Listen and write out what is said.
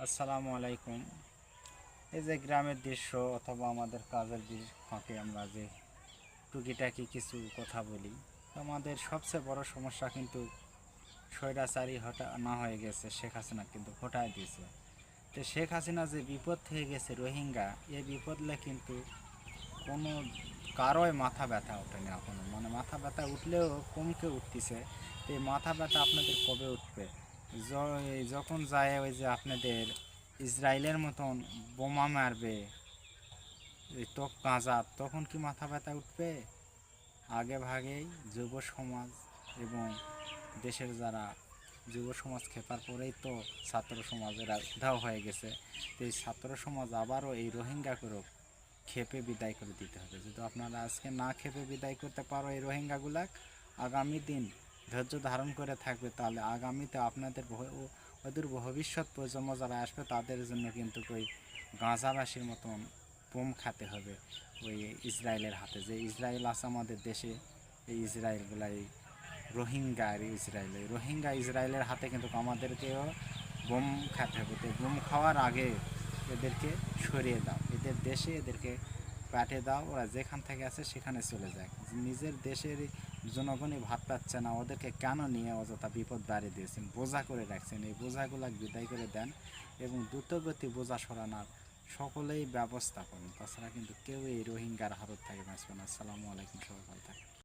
আসসালামু আলাইকুম। এই যে গ্রামের দৃশ্য অথবা আমাদের কাজের ফাঁকে আমরা যে টুকিটাকি কিছু কথা বলি, তো আমাদের সবচেয়ে বড় সমস্যা কিন্তু স্বৈরাচারী হঠা না হয়ে গেছে, শেখ হাসিনা কিন্তু হটায় দিয়েছে। তো শেখ হাসিনা যে বিপদ হয়ে গেছে রোহিঙ্গা, এই বিপদলে কিন্তু কোনো কারোই মাথা ব্যথা ওঠেনি এখনও, মানে মাথা ব্যথা উঠলেও কমকে উঠতেছে। তো এই মাথা ব্যথা আপনাদের কবে উঠবে? যখন যায় ওই যে আপনাদের ইসরায়েলের মতন বোমা মারবে, এই তো গাঁজা, তখন কি মাথা ব্যথা উঠবে? আগে ভাগেই যুব সমাজ এবং দেশের যারা যুব সমাজ খেপার পরেই তো ছাত্র সমাজের উধাও হয়ে গেছে। তো এই ছাত্র সমাজ আবারও এই রোহিঙ্গা করে খেপে বিদায় করে দিতে হবে। যদি আপনারা আজকে না খেপে বিদায় করতে পারো এই রোহিঙ্গাগুলাক, আগামী দিন ধৈর্য ধারণ করে থাকবে, তাহলে আগামীতে আপনাদের ওদের ভবিষ্যৎ প্রজন্ম যারা আসবে তাদের জন্য কিন্তু ওই গাঁজাবাসীর মতন বোম খাতে হবে ওই ইসরায়েলের হাতে। যে ইসরায়েল আছে আমাদের দেশে, এই ইসরায়েলগুলা এই রোহিঙ্গা আর রোহিঙ্গা ইসরায়েলের হাতে কিন্তু আমাদেরকেও বোম খেতে হবে। তো বোম খাওয়ার আগে এদেরকে সরিয়ে দাও, এদের দেশে এদেরকে পাঠিয়ে দাও, ওরা যেখান থেকে আছে সেখানে চলে যায়। নিজের দেশের জনগণই ভাত পাচ্ছে না, ওদেরকে কেন নিয়ে অযথা বিপদ বাড়িয়ে দিয়েছেন, বোঝা করে রাখছেন? এই বোঝাগুলো বিদায় করে দেন এবং দ্রুতগতি বোঝা সরানোর সকলেই ব্যবস্থা করুন। তাছাড়া কিন্তু কেউ এই রোহিঙ্গার হারত থেকে বাঁচবে না। আসসালামু আলাইকুম, সবাই ভালো থাকবেন।